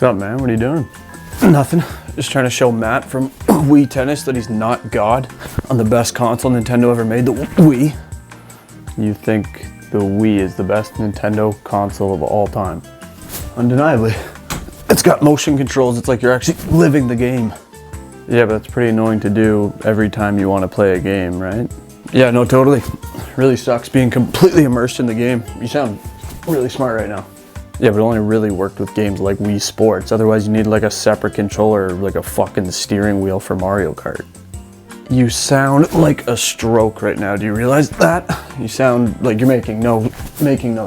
What's up, man? What are you doing? Nothing. Just trying to show Matt from Wii Tennis that he's not God on the best console Nintendo ever made, the Wii. You think the Wii is the best Nintendo console of all time? Undeniably. It's got motion controls. It's like you're actually living the game. Yeah, but that's pretty annoying to do every time you want to play a game, right? Yeah, no, totally. Really sucks being completely immersed in the game. You sound really smart right now. Yeah, but it only really worked with games like Wii Sports. Otherwise, you need like a separate controller, like a fucking steering wheel for Mario Kart. You sound like a stroke right now. Do you realize that? You sound like you're making no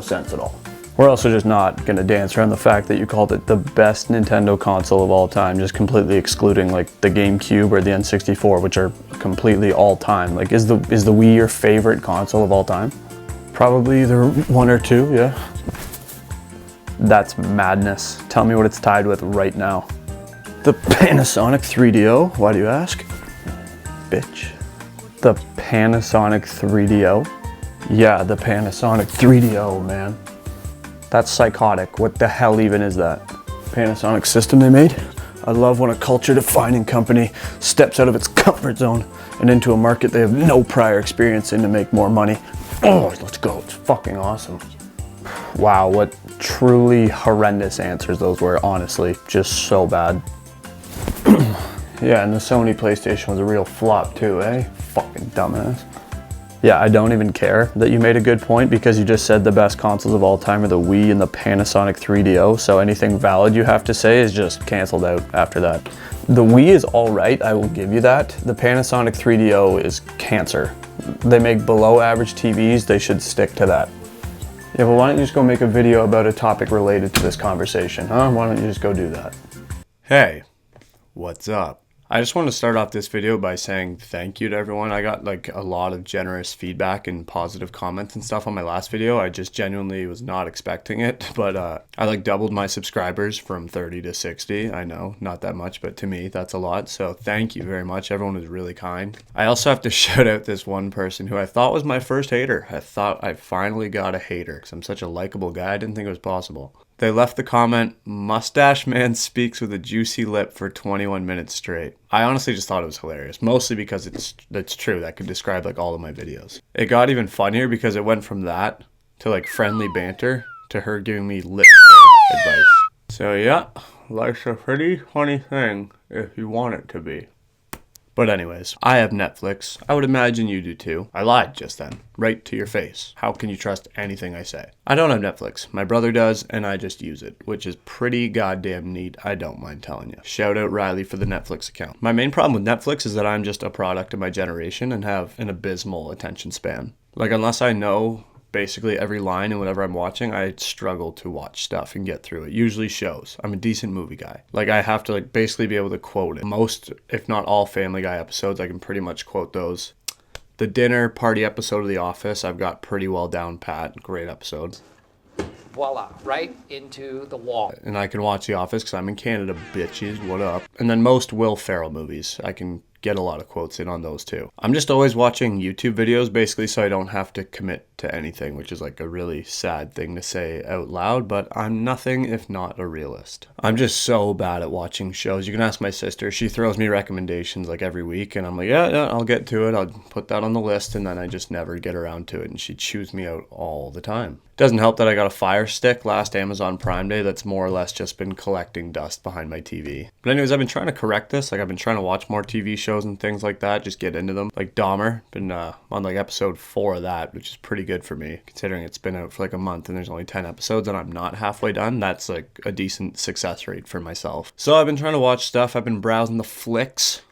sense at all. We're also just not gonna dance around the fact that you called it the best Nintendo console of all time, just completely excluding like the GameCube or the N64, which are completely all time. Like, is the Wii your favorite console of all time? Probably either one or two, yeah. That's madness. Tell me what it's tied with right now. The Panasonic 3DO? Why do you ask? Bitch. The Panasonic 3DO? Yeah, the Panasonic 3DO, man. That's psychotic. What the hell even is that? Panasonic system they made? I love when a culture-defining company steps out of its comfort zone and into a market they have no prior experience in to make more money. Oh, let's go. It's fucking awesome. Wow, what truly horrendous answers those were, honestly. Just so bad. Yeah, and the Sony PlayStation was a real flop too, eh? Fucking dumbass. Yeah, I don't even care that you made a good point because you just said the best consoles of all time are the Wii and the Panasonic 3DO, so anything valid you have to say is just canceled out after that. The Wii is all right, I will give you that. The Panasonic 3DO is cancer. They make below average TVs, they should stick to that. Yeah, well, why don't you just go make a video about a topic related to this conversation, huh? Why don't you just go do that? Hey, what's up? I just want to start off this video by saying thank you to everyone. I got like a lot of generous feedback and positive comments and stuff on my last video. I just genuinely was not expecting it, but I like doubled my subscribers from 30 to 60. I know, not that much, but to me, that's a lot. So thank you very much. Everyone was really kind. I also have to shout out this one person who I thought was my first hater. I thought I finally got a hater because I'm such a likable guy. I didn't think it was possible. They left the comment, "Mustache man speaks with a juicy lip for 21 minutes straight." I honestly just thought it was hilarious, mostly because it's true. That could describe like all of my videos. It got even funnier because it went from that to like friendly banter to her giving me lip advice. So yeah, life's a pretty funny thing if you want it to be. But anyways, I have Netflix. I would imagine you do too. I lied just then, right to your face. How can you trust anything I say? I don't have Netflix. My brother does, and I just use it, which is pretty goddamn neat. I don't mind telling you. Shout out Riley for the Netflix account. My main problem with Netflix is that I'm just a product of my generation and have an abysmal attention span. Like, unless I know basically every line in whatever I'm watching, I struggle to watch stuff and get through it. Usually shows. I'm a decent movie guy. Like, I have to like basically be able to quote it. Most, if not all, Family Guy episodes, I can pretty much quote those. The dinner party episode of The Office, I've got pretty well down pat. Great episode. Voila, right into the wall. And I can watch The Office because I'm in Canada, bitches. What up? And then most Will Ferrell movies, I can get a lot of quotes in on those too. I'm just always watching YouTube videos basically so I don't have to commit to anything, which is like a really sad thing to say out loud, but I'm nothing if not a realist. I'm just so bad at watching shows. You can ask my sister. She throws me recommendations like every week and I'm like, yeah, I'll get to it. I'll put that on the list, and then I just never get around to it, and she chews me out all the time. Doesn't help that I got a Fire Stick last Amazon Prime Day that's more or less just been collecting dust behind my TV. But anyways, I've been trying to correct this. Like, I've been trying to watch more TV shows and things like that, just get into them. Like Dahmer, been on like episode 4 of that, which is pretty good for me, considering it's been out for like a month and there's only 10 episodes and I'm not halfway done. That's like a decent success rate for myself. So I've been trying to watch stuff. I've been browsing the flicks.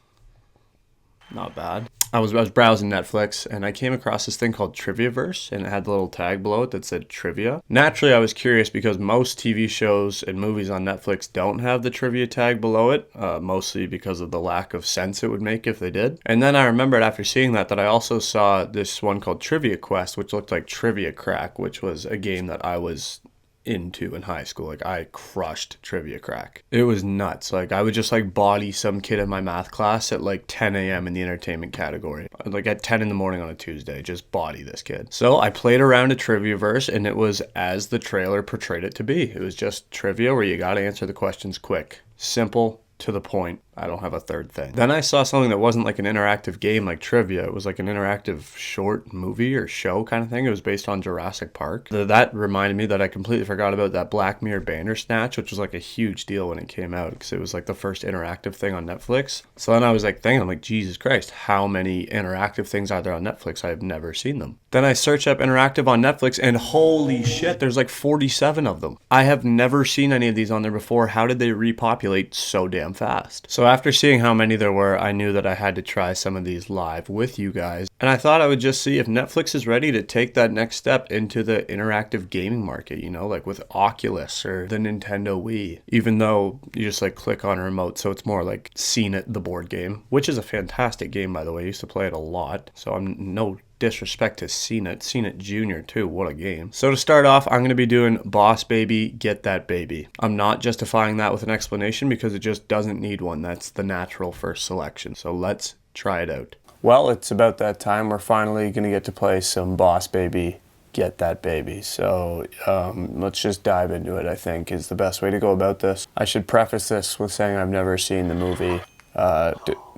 Not bad. I was browsing Netflix and I came across this thing called Triviaverse, and it had the little tag below it that said trivia. Naturally, I was curious because most TV shows and movies on Netflix don't have the trivia tag below it, mostly because of the lack of sense it would make if they did. And then I remembered after seeing that I also saw this one called Trivia Quest, which looked like Trivia Crack, which was a game that I was into in high school. Like, I crushed trivia crack. It was nuts. Like, I would just like body some kid in my math class at like 10 a.m. in the entertainment category. Like at 10 in the morning on a Tuesday, just body this kid. So I played around a Triviaverse, and it was as the trailer portrayed it to be. It was just trivia where you got to answer the questions quick. Simple, to the point. I don't have a third thing. Then I saw something that wasn't like an interactive game like trivia. It was like an interactive short movie or show kind of thing. It was based on Jurassic Park. That reminded me that I completely forgot about that Black Mirror Bandersnatch, which was like a huge deal when it came out because it was like the first interactive thing on Netflix. So then I was like thinking, I'm like, Jesus Christ, how many interactive things are there on Netflix? I have never seen them. Then I searched up interactive on Netflix, and holy shit, there's like 47 of them. I have never seen any of these on there before. How did they repopulate so damn fast? So after seeing how many there were, I knew that I had to try some of these live with you guys. And I thought I would just see if Netflix is ready to take that next step into the interactive gaming market, you know, like with Oculus or the Nintendo Wii. Even though you just like click on a remote, so it's more like Scene It, the board game, which is a fantastic game, by the way. I used to play it a lot, so I'm no disrespect to Scene It Junior too, what a game. So to start off, I'm going to be doing Boss Baby, Get That Baby. I'm not justifying that with an explanation because it just doesn't need one. That's the natural first selection. So let's try it out. Well, it's about that time. We're finally going to get to play some Boss Baby, Get That Baby. So let's just dive into it, I think, is the best way to go about this. I should preface this with saying I've never seen the movie.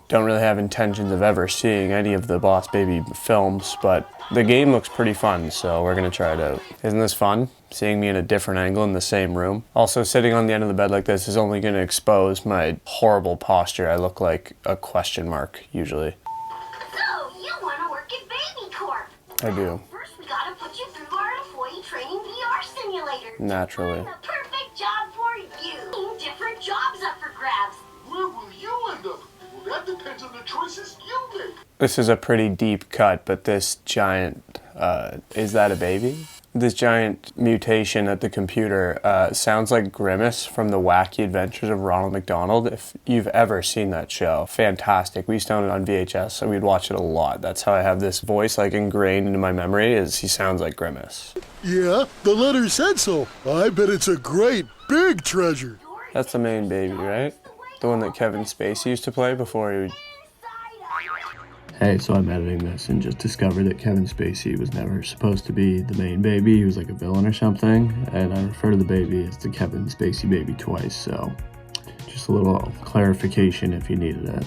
Don't really have intentions of ever seeing any of the Boss Baby films, but the game looks pretty fun, so we're going to try it out. Isn't this fun? Seeing me in a different angle in the same room. Also, sitting on the end of the bed like this is only going to expose my horrible posture. I look like a question mark, usually. So, you want to work at Baby Corp? I do. First, we got to put you through our employee training VR simulator. Naturally. The perfect job for you. Different jobs up for grabs. Where will you end up? Well, that depends on the choices you make. This is a pretty deep cut, but this giant, is that a baby? This giant mutation at the computer sounds like Grimace from the Wacky Adventures of Ronald McDonald. If you've ever seen that show, fantastic. We used to own it on VHS, so we'd watch it a lot. That's how I have this voice like ingrained into my memory, is he sounds like Grimace. Yeah, the letter said so. I bet it's a great, big treasure. That's the main baby, right? The one that Kevin Spacey used to play before he would... Hey, so I'm editing this and just discovered that Kevin Spacey was never supposed to be the main baby. He was like a villain or something, and I refer to the baby as the Kevin Spacey baby twice, so just a little clarification if you needed it.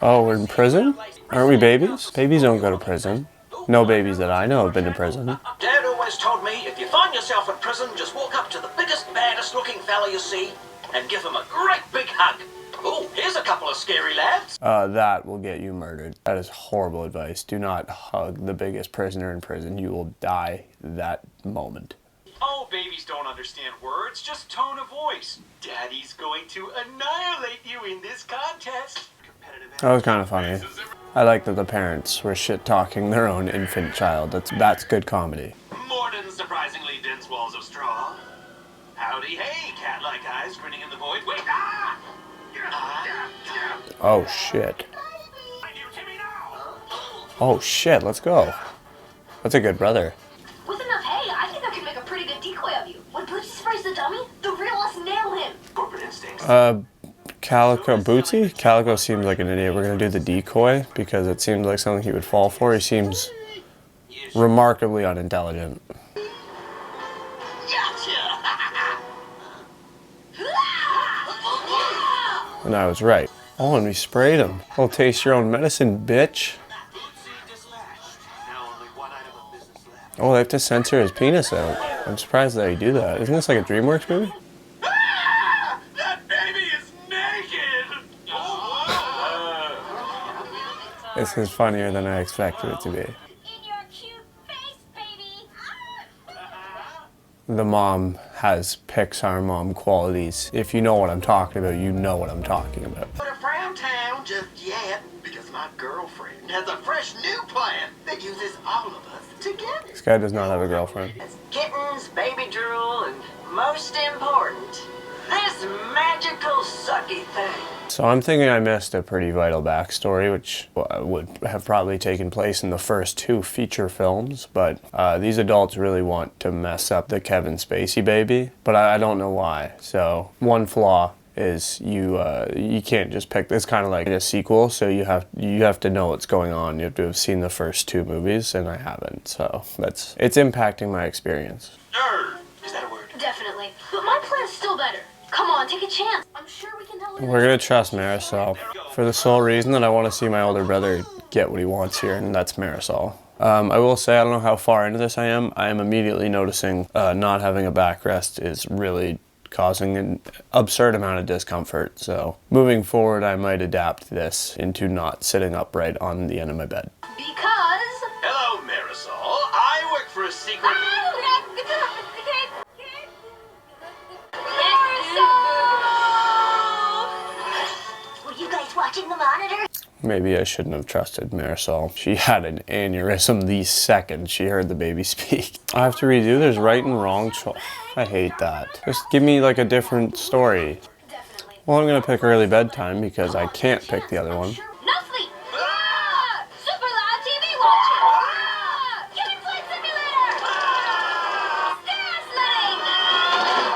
Oh, we're in prison? Aren't we babies? Babies don't go to prison. No babies that I know have been to prison. Dad always told me if you find yourself in prison, just walk up to the biggest, baddest looking fella you see and give him a great big hug. Oh, here's a couple of scary lads. That will get you murdered. That is horrible advice. Do not hug the biggest prisoner in prison. You will die that moment. Oh, babies don't understand words, just tone of voice. Daddy's going to annihilate you in this contest. That was kind of funny. I like that the parents were shit-talking their own infant child. That's good comedy. More than surprisingly dense walls of straw. Howdy, hey, cat-like eyes grinning in the void. Wait, ah! Oh shit. Oh shit, let's go. That's a good brother. With enough hay, I think I could make a pretty good decoy of you. When Bootsy sprays the dummy, the real us nail him. Corporate instincts. Calico Bootsy? Calico seems like an idiot. We're gonna do the decoy because it seems like something he would fall for. He seems remarkably unintelligent. And I was right. Oh, and we sprayed him. Oh, taste your own medicine, bitch. Oh, they have to censor his penis out. I'm surprised that they do that. Isn't this like a DreamWorks movie? That baby is naked! This is funnier than I expected it to be. In your cute face, baby. The mom has Pixar mom qualities. If you know what I'm talking about, you know what I'm talking about. But around town just yet, because my girlfriend has a fresh new plan that uses all of us together. This guy does not have a girlfriend. Kittens, baby drool, and most important, this magical sucky thing. So I'm thinking I missed a pretty vital backstory, which would have probably taken place in the first 2 feature films, but these adults really want to mess up the Kevin Spacey baby, but I don't know why. So one flaw is you can't just pick. It's kind of like a sequel, so you have to know what's going on. You have to have seen the first 2 movies, and I haven't, so it's impacting my experience. Nerd. Is that a word? Definitely. But my plan's still better. Come on, take a chance. I'm sure we can tell her. We're gonna trust Marisol for the sole reason that I want to see my older brother get what he wants here, and that's Marisol. I will say, I don't know how far into this I am. I am immediately noticing not having a backrest is really causing an absurd amount of discomfort. So moving forward, I might adapt this into not sitting upright on the end of my bed. Because... Hello, Marisol. I work for a secret... Were you guys watching the monitor? Maybe I shouldn't have trusted Marisol. She had an aneurysm the second she heard the baby speak. I have to redo. There's right and wrong choice. I hate that. Just give me like a different story. Definitely. Well, I'm gonna pick early bedtime because I can't pick the other one. No sleep! Ah! Super loud TV watching! Ah! Human flight simulator! Stairs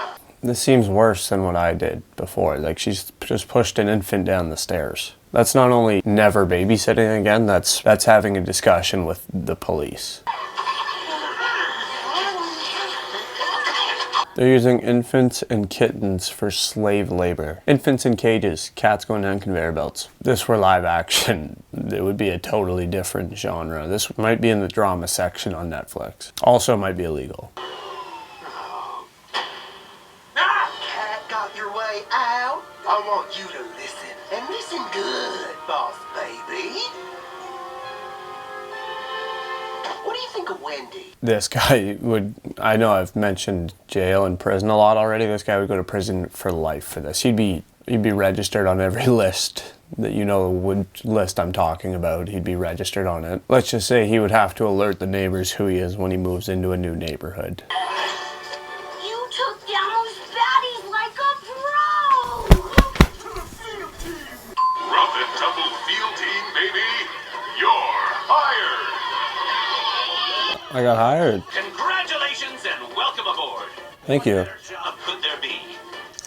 sliding! This seems worse than what I did before. Like, she's just pushed an infant down the stairs. That's not only never babysitting again, that's having a discussion with the police. They're using infants and kittens for slave labor. Infants in cages, cats going down conveyor belts. This were live action, it would be a totally different genre. This might be in the drama section on Netflix. Also might be illegal. Cat got your way out? I want you to listen, and listen good, boss baby. What do you think of Wendy? This guy would, I know I've mentioned jail and prison a lot already. This guy would go to prison for life for this. He'd be registered on every list that list I'm talking about. He'd be registered on it. Let's just say he would have to alert the neighbors who he is when he moves into a new neighborhood. You took down those baddies like a pro! Rough and tumble field team, baby. You're hired. I got hired. Congratulations and welcome aboard. Thank you. What better job could there be?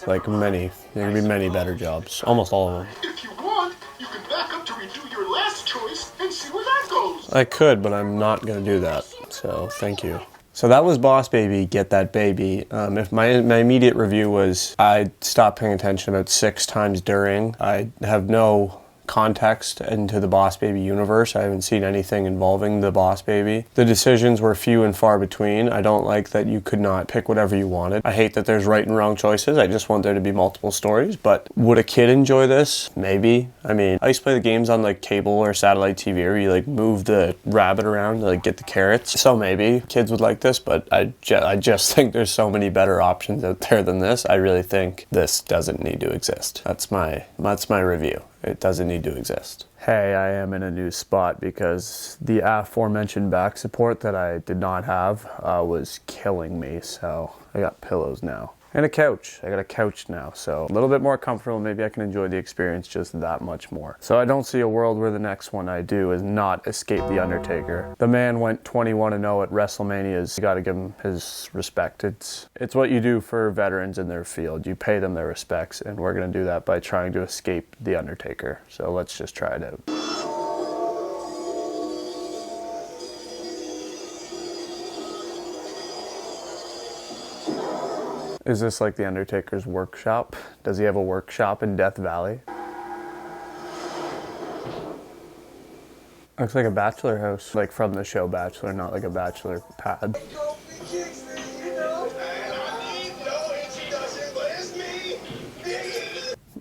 Like many, there can be many better jobs. Almost all of them. If you want, you can back up to redo your last choice and see where that goes. I could, but I'm not gonna do that. So thank you. So that was Boss Baby, Get That Baby. If my immediate review was I stopped paying attention about 6 times during. I have no context into the Boss Baby universe. I haven't seen anything involving the Boss Baby. The decisions were few and far between. I don't like that you could not pick whatever you wanted. I hate that there's right and wrong choices. I just want there to be multiple stories. But would a kid enjoy this? Maybe. I mean, I used to play the games on like cable or satellite TV where you like move the rabbit around to like get the carrots. So maybe kids would like this, but I just think there's so many better options out there than this. I really think this doesn't need to exist. That's my review. It doesn't need to exist. Hey, I am in a new spot because the aforementioned back support that I did not have was killing me, so I got pillows now. And a couch. I got a couch now, so a little bit more comfortable. Maybe I can enjoy the experience just that much more. So I don't see a world where the next one I do is not escape the Undertaker. The man went 21-0 at WrestleManias. You gotta give him his respect. It's what you do for veterans in their field. You pay them their respects, and we're gonna do that by trying to escape the Undertaker. So let's just try it out. Is this like the Undertaker's workshop? Does he have a workshop in Death Valley? Looks like a bachelor house, like from the show Bachelor, not like a bachelor pad.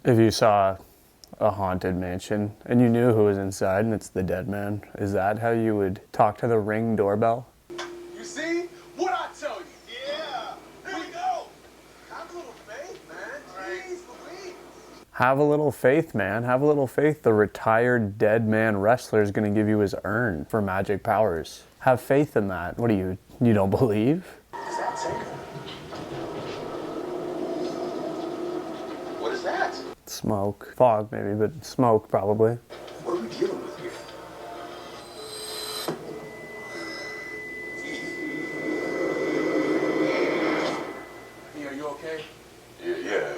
If you saw a haunted mansion and you knew who was inside and it's the dead man, is that how you would talk to the Ring doorbell? You see? What I tell you? Yeah. Here we go. Have a little faith, man. Jeez Louise. Have a little faith, man. Have a little faith. The retired dead man wrestler is going to give you his urn for magic powers. Have faith in that. What do you don't believe? Is that Taker? is that? Smoke. Fog, maybe, but smoke, probably. What are we dealing with here? Hey, are you okay? Yeah.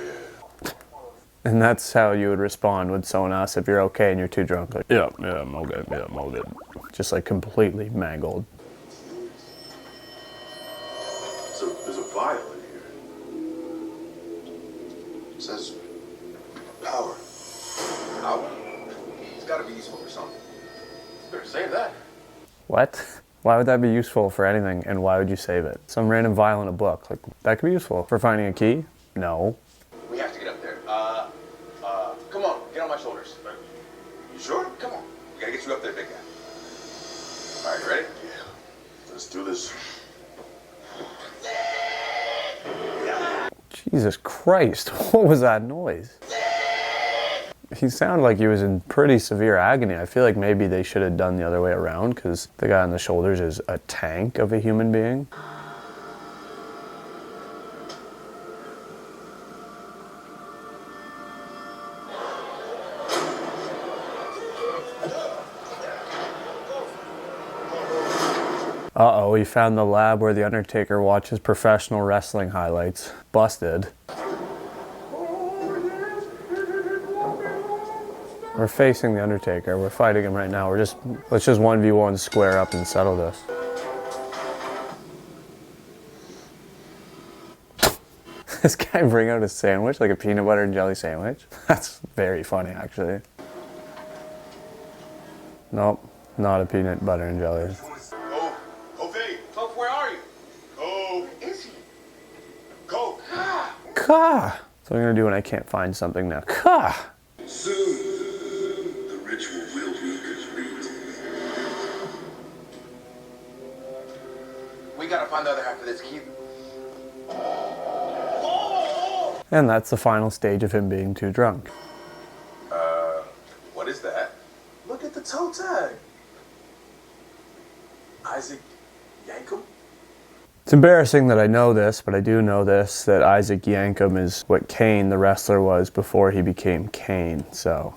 And that's how you would respond when someone asks if you're okay and you're too drunk. Like, yeah, I'm okay, yeah, I'm all good. Just like completely mangled. So there's a vial in here. It says power. Power? It's gotta be useful for something. Better save that. What? Why would that be useful for anything, and why would you save it? Some random vial in a book. Like, that could be useful. For finding a key? No. We have to get up there. Come on, get on my shoulders. You sure? Come on. We gotta get you up there, big guy. All right, you ready? Yeah. Let's do this. Jesus Christ, what was that noise? He sounded like he was in pretty severe agony. I feel like maybe they should have done the other way around, because the guy on the shoulders is a tank of a human being. Uh-oh, he found the lab where the Undertaker watches professional wrestling highlights. Busted. We're facing the Undertaker. We're fighting him right now. Let's just 1v1 square up and settle this. This guy bring out a sandwich, like a peanut butter and jelly sandwich. That's very funny, actually. Nope, not a peanut butter and jelly. Coke, where are you? Coke. Where is he? Coke. Ka! That's what I'm gonna do when I can't find something now. Ka! Soon, the ritual will be complete. We gotta find the other half of this key. And that's the final stage of him being too drunk. What is that? Look at the toe tag. Isaac Yankum? It's embarrassing that I know this, but I do know this, that Isaac Yankum is what Kane, the wrestler, was before he became Kane. So,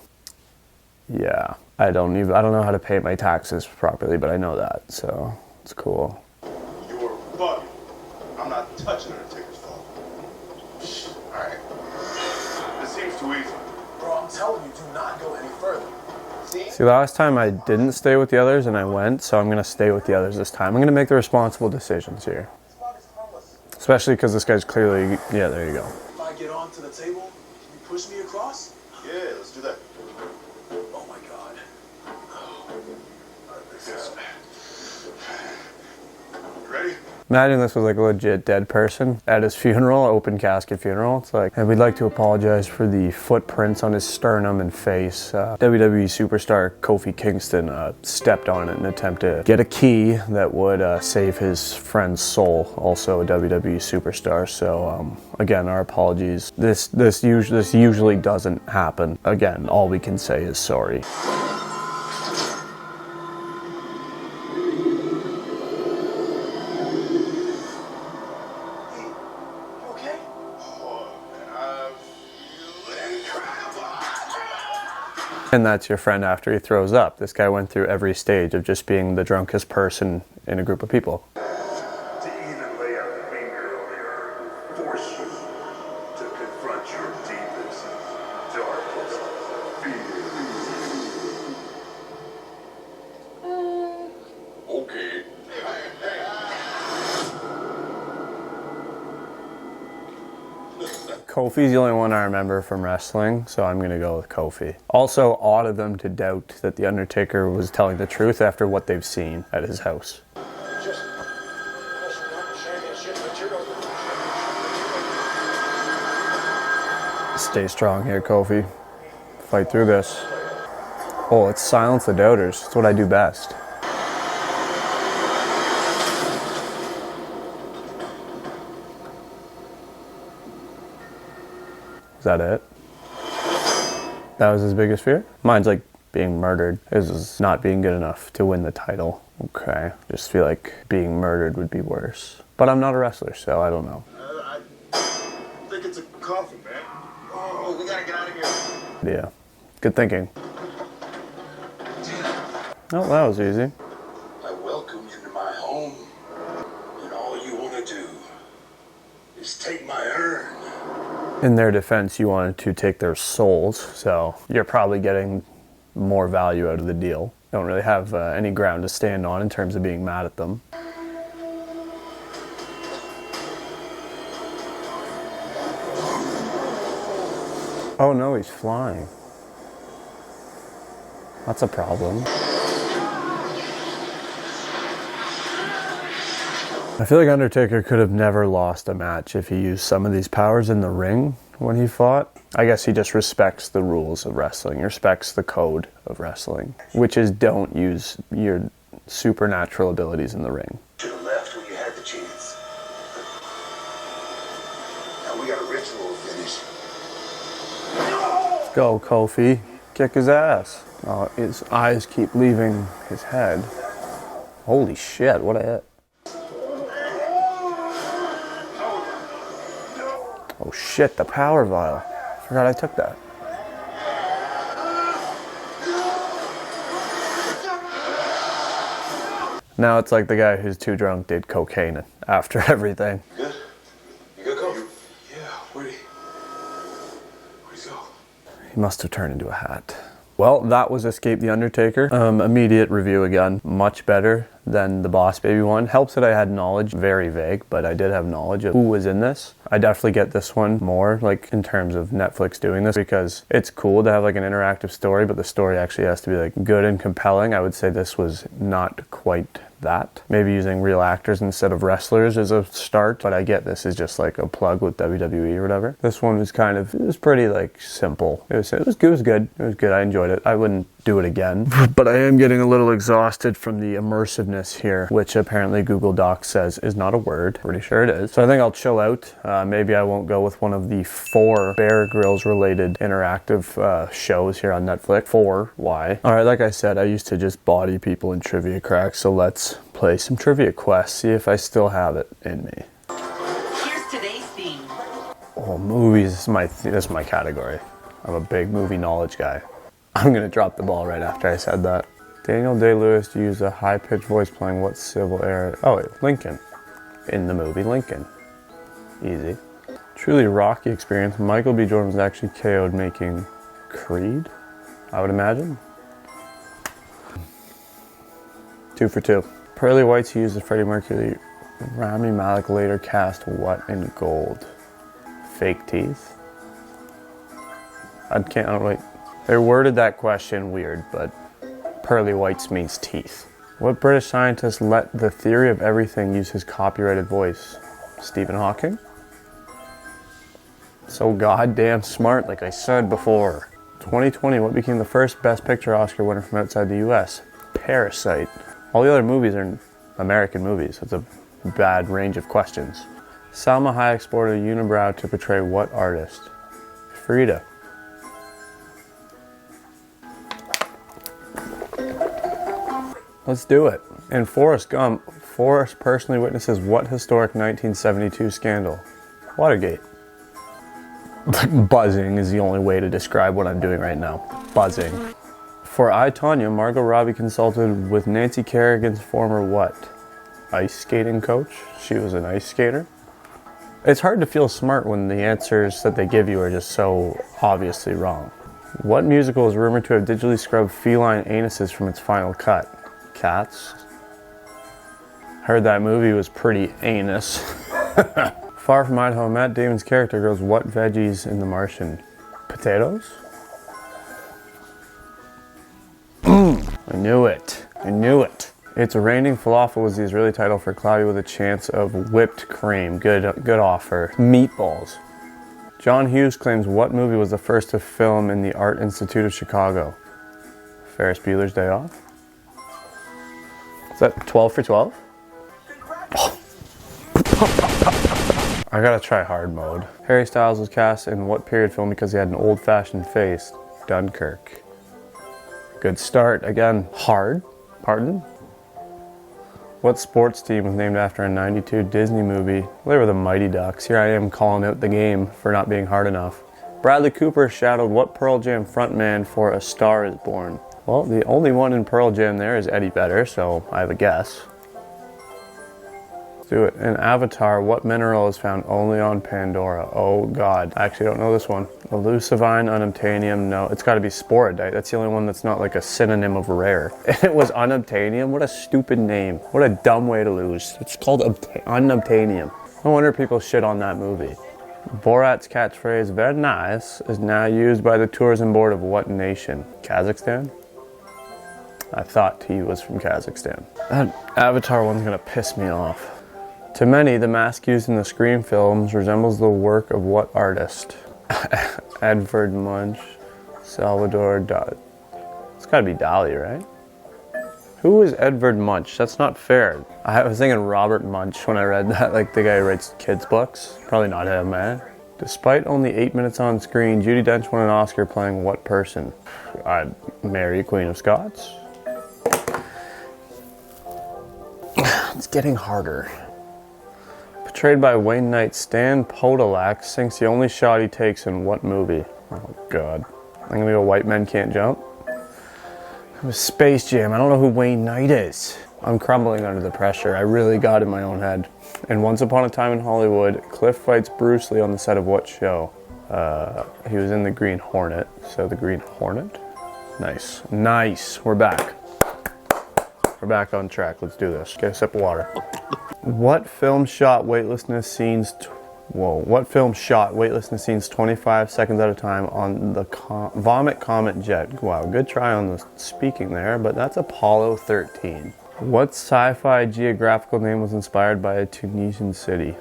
yeah. I don't know how to pay my taxes properly, but I know that, so it's cool. You're bugging. I'm not touching Undertaker's phone. Alright. This seems too easy. Bro, I'm telling you, do not go any further. See, last time I didn't stay with the others and I went, so I'm going to stay with the others this time. I'm going to make the responsible decisions here. Especially because this guy's clearly... Yeah, there you go. If I get onto the table, can you push me across? Yeah, let's do that. Oh my god. You ready? Imagine this was like a legit dead person at his funeral, open casket funeral. It's like, and we'd like to apologize for the footprints on his sternum and face. WWE superstar Kofi Kingston stepped on it in an attempt to get a key that would save his friend's soul, also a WWE superstar. So again, our apologies. This usually doesn't happen. Again, all we can say is sorry. And that's your friend after he throws up. This guy went through every stage of just being the drunkest person in a group of people. To even lay a finger on the earth, force you to confront your deepest, darkest fears. Okay. Kofi's the only one I remember from wrestling, so I'm going to go with Kofi. Also, odd of them to doubt that The Undertaker was telling the truth after what they've seen at his house. Stay strong here, Kofi. Fight through this. Oh, let's silence the doubters. It's what I do best. Is that it? That was his biggest fear? Mine's like being murdered. His is not being good enough to win the title. Okay. Just feel like being murdered would be worse. But I'm not a wrestler, so I don't know. I think it's a coffin, man. Oh, we gotta get out of here. Yeah, good thinking. Oh, that was easy. I welcome you to my home, and all you want to do is take my urn. In their defense, you wanted to take their souls, so you're probably getting more value out of the deal. Don't really have any ground to stand on in terms of being mad at them. Oh no, he's flying. That's a problem. I feel like Undertaker could have never lost a match if he used some of these powers in the ring when he fought. I guess he just respects the rules of wrestling, respects the code of wrestling, which is don't use your supernatural abilities in the ring. Should have left when you had the chance. Now we got a ritual to finish. Let's go, Kofi. Kick his ass. Oh, his eyes keep leaving his head. Holy shit, what a hit. Oh shit, the power vial. Forgot I took that. Now it's like the guy who's too drunk did cocaine after everything. Good? You good, Kofi? Yeah, where'd he go? He must have turned into a hat. Well, that was Escape the Undertaker. Immediate review again. Much better than the Boss Baby one. Helps that I had knowledge, very vague, but I did have knowledge of who was in this. I definitely get this one more, like in terms of Netflix doing this, because it's cool to have like an interactive story, but the story actually has to be like good and compelling. I would say this was not quite that. Maybe using real actors instead of wrestlers is a start, but I get this is just like a plug with WWE or whatever. This one was kind of, it was pretty like simple. It was good. I enjoyed it. I wouldn't do it again, but I am getting a little exhausted from the immersiveness here, which apparently Google Docs says is not a word. Pretty sure it is. So I think I'll chill out. Maybe I won't go with one of the 4 Bear Grylls related interactive shows here on Netflix. 4, why? All right, like I said, I used to just body people in trivia cracks, so let's play some trivia quests, see if I still have it in me. Here's today's theme. Oh, movies, this is my category. I'm a big movie knowledge guy. I'm gonna drop the ball right after I said that. Daniel Day-Lewis used a high-pitched voice playing what civil era? Oh, wait, Lincoln. In the movie Lincoln. Easy. Truly rocky experience. Michael B. Jordan was actually KO'd making Creed, I would imagine. 2 for 2. Pearly whites used the Freddie Mercury. Rami Malek later cast what in gold? Fake teeth? I don't wait. They worded that question weird, but pearly whites means teeth. What British scientist let the theory of everything use his copyrighted voice? Stephen Hawking? So goddamn smart, like I said before. 2020, what became the first Best Picture Oscar winner from outside the US? Parasite. All the other movies are American movies. It's a bad range of questions. Salma Hayek sported a unibrow to portray what artist? Frida. Let's do it. In Forrest Gump, Forrest personally witnesses what historic 1972 scandal? Watergate. Buzzing is the only way to describe what I'm doing right now. Buzzing. For I, Tonya, Margot Robbie consulted with Nancy Kerrigan's former what? Ice skating coach? She was an ice skater? It's hard to feel smart when the answers that they give you are just so obviously wrong. What musical is rumored to have digitally scrubbed feline anuses from its final cut? Cats. Heard that movie was pretty anus. Far From Idaho, Matt Damon's character grows what veggies in The Martian? Potatoes? I knew it. It's Raining Falafel was the Israeli title for Cloudy with a Chance of Whipped Cream. Good offer. Meatballs. John Hughes claims what movie was the first to film in the Art Institute of Chicago? Ferris Bueller's Day Off? Is that 12 for 12? Oh. I gotta try hard mode. Harry Styles was cast in what period film because he had an old-fashioned face? Dunkirk. Good start. Again, hard. Pardon? What sports team was named after a 92 Disney movie? They were the Mighty Ducks. Here I am calling out the game for not being hard enough. Bradley Cooper shadowed what Pearl Jam frontman for A Star Is Born? Well, the only one in Pearl Jam there is Eddie Vedder, so I have a guess. Let's do it. In Avatar, what mineral is found only on Pandora? Oh God, I actually don't know this one. Elusivine, unobtainium, no. It's gotta be sporadite. That's the only one that's not like a synonym of rare. It was unobtainium? What a stupid name. What a dumb way to lose. It's called unobtainium. No wonder people shit on that movie. Borat's catchphrase, very nice, is now used by the tourism board of what nation? Kazakhstan? I thought he was from Kazakhstan. That Avatar one's gonna piss me off. To many, the mask used in the Scream films resembles the work of what artist? Edvard Munch, Salvador Dali. It's gotta be Dali, right? Who is Edvard Munch? That's not fair. I was thinking Robert Munch when I read that, like the guy who writes kids' books. Probably not him, man. Despite only 8 minutes on screen, Judi Dench won an Oscar playing what person? Mary, Queen of Scots. It's getting harder. Portrayed by Wayne Knight, Stan Podolak sinks the only shot he takes in what movie? Oh God. I'm gonna go White Men Can't Jump. It was Space Jam. I don't know who Wayne Knight is. I'm crumbling under the pressure. I really got in my own head. In Once Upon a Time in Hollywood, Cliff fights Bruce Lee on the set of what show? He was in The Green Hornet. So The Green Hornet? Nice. Nice. We're back. We're back on track. Let's do this. Get a sip of water. What film shot weightlessness scenes 25 seconds at a time on the Vomit Comet jet? Wow, good try on the speaking there, but that's Apollo 13. What sci-fi geographical name was inspired by a Tunisian city?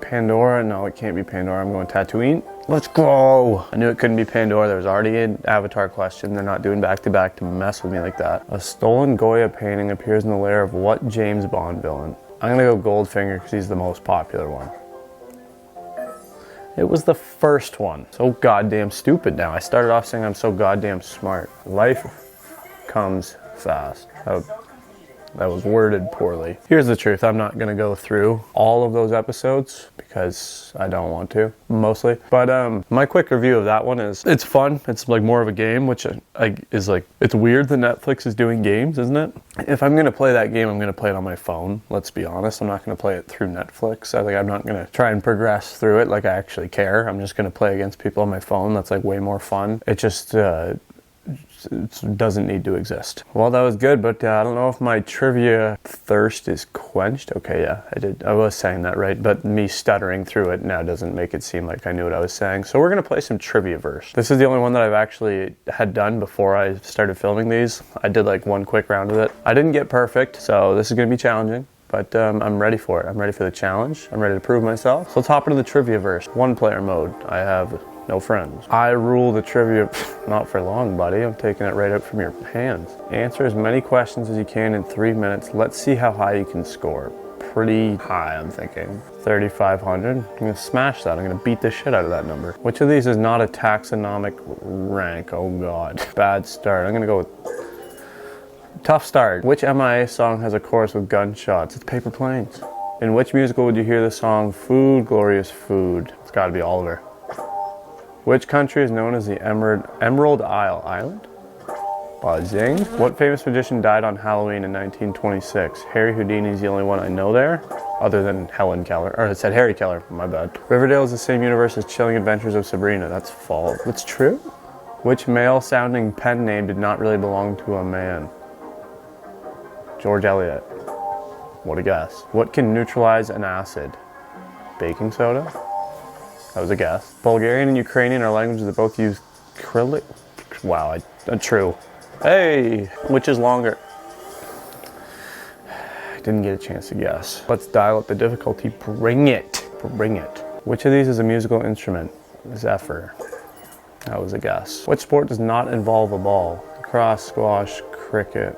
Pandora? No, it can't be Pandora. I'm going Tatooine. Let's go! I knew it couldn't be Pandora. There was already an Avatar question. They're not doing back-to-back to mess with me like that. A stolen Goya painting appears in the lair of what James Bond villain? I'm gonna go Goldfinger because he's the most popular one. It was the first one. So goddamn stupid now. I started off saying I'm so goddamn smart. Life comes fast. That was worded poorly. Here's the truth. I'm not gonna go through all of those episodes because I don't want to, mostly. But my quick review of that one is, it's fun. It's like more of a game, which is like, it's weird that Netflix is doing games, isn't it? If I'm gonna play that game, I'm gonna play it on my phone. Let's be honest. I'm not gonna play it through Netflix. I'm not gonna try and progress through it like I actually care. I'm just gonna play against people on my phone. That's like way more fun. It just, it doesn't need to exist. Well, that was good, but I don't know if my trivia thirst is quenched. Okay, yeah, I was saying that right, but me stuttering through it now doesn't make it seem like I knew what I was saying. So we're gonna play some Triviaverse. This is the only one that I've actually had done before I started filming these. I did like one quick round of it. I didn't get perfect, so this is gonna be challenging. But I'm ready for it. I'm ready for the challenge. I'm ready to prove myself. So let's hop into the Triviaverse. One player mode. I have no friends. I rule the trivia. Not for long, buddy. I'm taking it right out from your hands. Answer as many questions as you can in 3 minutes. Let's see how high you can score. Pretty high, I'm thinking. 3,500. I'm gonna smash that. I'm gonna beat the shit out of that number. Which of these is not a taxonomic rank? Oh God. Bad start. I'm gonna go with tough start. Which MIA song has a chorus with gunshots? It's Paper Planes. In which musical would you hear the song Food, Glorious Food? It's gotta be Oliver. Which country is known as the Emerald Isle Island? Buzzing. What famous magician died on Halloween in 1926? Harry Houdini is the only one I know there, other than Helen Keller. Or it said Harry Keller, my bad. Riverdale is the same universe as Chilling Adventures of Sabrina. That's false. That's true? Which male-sounding pen name did not really belong to a man? George Eliot. What a guess. What can neutralize an acid? Baking soda? That was a guess. Bulgarian and Ukrainian are languages that both use Cyrillic. Wow, true. Hey, which is longer? I didn't get a chance to guess. Let's dial up the difficulty. Bring it. Bring it. Which of these is a musical instrument? Zephyr. That was a guess. Which sport does not involve a ball? Lacrosse, squash, cricket,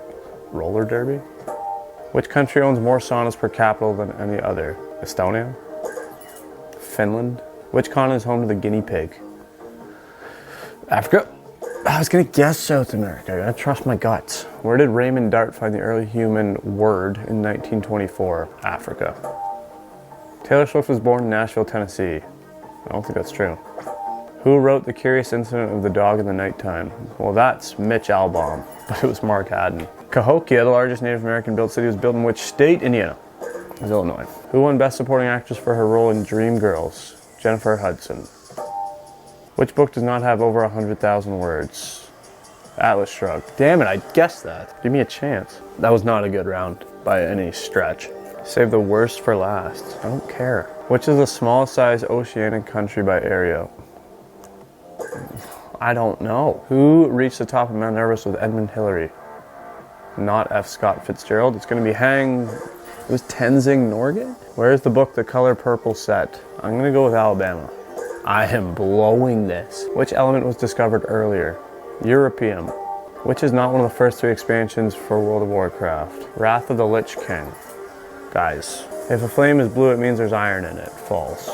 roller derby? Which country owns more saunas per capita than any other? Estonia? Finland? Which continent is home to the guinea pig? Africa? I was gonna guess South America. I gotta trust my guts. Where did Raymond Dart find the early human word in 1924? Africa. Taylor Swift was born in Nashville, Tennessee. I don't think that's true. Who wrote The Curious Incident of the Dog in the Nighttime? Well, that's Mitch Albom, but it was Mark Haddon. Cahokia, the largest Native American built city, was built in which state? Indiana. It was Illinois. Who won Best Supporting Actress for her role in Dreamgirls? Jennifer Hudson. Which book does not have over 100,000 words? Atlas Shrugged. Damn it, I guessed that. Give me a chance. That was not a good round by any stretch. Save the worst for last. I don't care. Which is the smallest size oceanic country by area? I don't know. Who reached the top of Mount Everest with Edmund Hillary? Not F. Scott Fitzgerald. It's going to be it was Tenzing Norgay? Where's the book The Color Purple set? I'm going to go with Alabama. I am blowing this. Which element was discovered earlier? Europium. Which is not one of the first 3 expansions for World of Warcraft? Wrath of the Lich King. Guys, if a flame is blue, it means there's iron in it. False.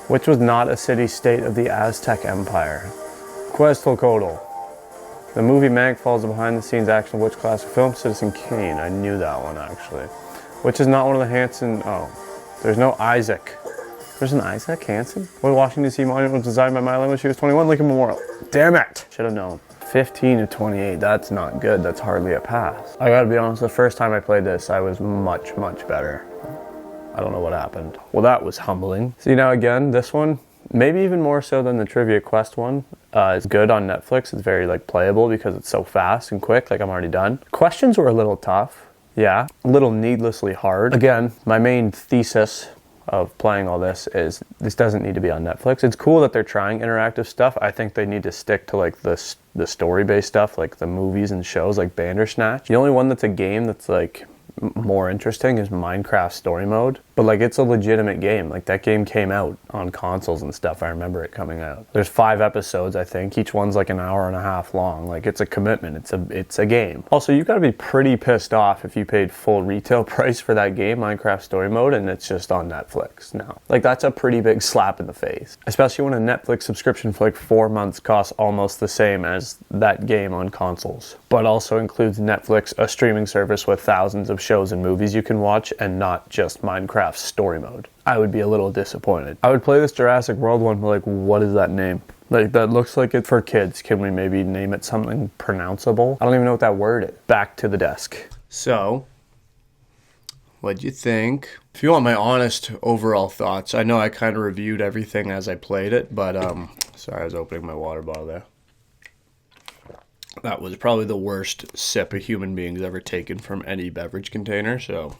Which was not a city-state of the Aztec Empire? Quetzalcoatl. The movie Mank follows the behind-the-scenes action of which classic film? Citizen Kane. I knew that one, actually. Which is not one of the Hanson... Oh, there's no Isaac. There's an Isaac Hanson? What Washington, D.C. monument was designed by Mylene when she was 21? Lincoln Memorial. Damn it! Should have known. 15 to 28. That's not good. That's hardly a pass. I gotta be honest, the first time I played this, I was much, much better. I don't know what happened. Well, that was humbling. See, now again, this one, maybe even more so than the Trivia Quest one, is good on Netflix. It's very playable because it's so fast and quick. I'm already done. Questions were a little tough. Yeah, a little needlessly hard. Again, my main thesis of playing all this is this doesn't need to be on Netflix. It's cool that they're trying interactive stuff. I think they need to stick to the story-based stuff, like the movies and shows like Bandersnatch. The only one that's a game that's more interesting is Minecraft Story Mode. But it's a legitimate game. That game came out on consoles and stuff. I remember it coming out. There's 5 episodes, I think. Each one's an hour and a half long. It's a commitment. It's a game. Also, you gotta be pretty pissed off if you paid full retail price for that game, Minecraft Story Mode, and it's just on Netflix now. That's a pretty big slap in the face. Especially when a Netflix subscription for 4 months costs almost the same as that game on consoles. But also includes Netflix, a streaming service with thousands of shows and movies you can watch, and not just Minecraft Story Mode. I would be a little disappointed. I would play this Jurassic World one, but what is that name? That looks like it's for kids. Can we maybe name it something pronounceable? I don't even know what that word is. Back to the desk. So, what'd you think? If you want my honest overall thoughts, I know I kind of reviewed everything as I played it, but sorry, I was opening my water bottle there. That was probably the worst sip a human being's ever taken from any beverage container, so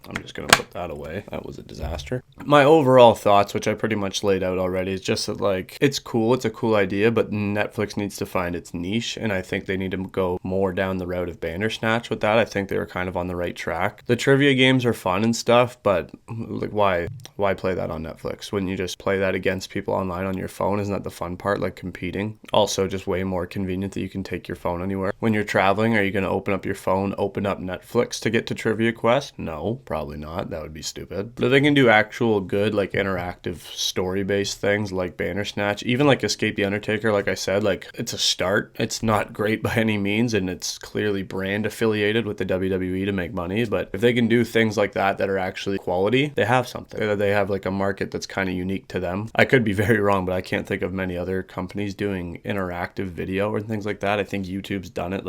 I'm just going to put that away. That was a disaster. My overall thoughts, which I pretty much laid out already, is just that it's cool. It's a cool idea, but Netflix needs to find its niche, and I think they need to go more down the route of Bandersnatch with that. I think they were kind of on the right track. The trivia games are fun and stuff, but why play that on Netflix? Wouldn't you just play that against people online on your phone? Isn't that the fun part, competing? Also, just way more convenient that you can take your phone anywhere. When you're traveling, are you going to open up your phone, open up Netflix to get to Trivia Quest? No, probably not. That would be stupid. But if they can do actual good interactive story-based things like Bandersnatch, even Escape the Undertaker, like I said, it's a start. It's not great by any means, and it's clearly brand affiliated with the WWE to make money, but if they can do things like that are actually quality, they have something. They have a market that's kind of unique to them. I could be very wrong, but I can't think of many other companies doing interactive video or things like that. I think YouTube's done it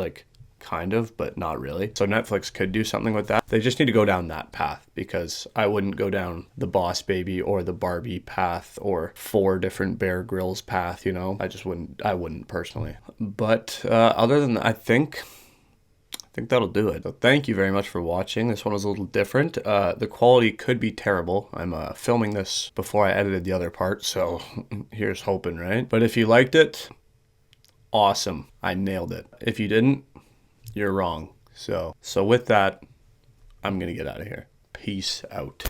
kind of, but not really. So Netflix could do something with that. They just need to go down that path, because I wouldn't go down the Boss Baby or the Barbie path or 4 different Bear Grylls path, I wouldn't personally. But other than that, I think that'll do it. So thank you very much for watching. This one was a little different. The quality could be terrible. I'm filming this before I edited the other part, so here's hoping, right? But if you liked it, awesome. I nailed it. If you didn't, you're wrong. So with that, I'm gonna get out of here. Peace out.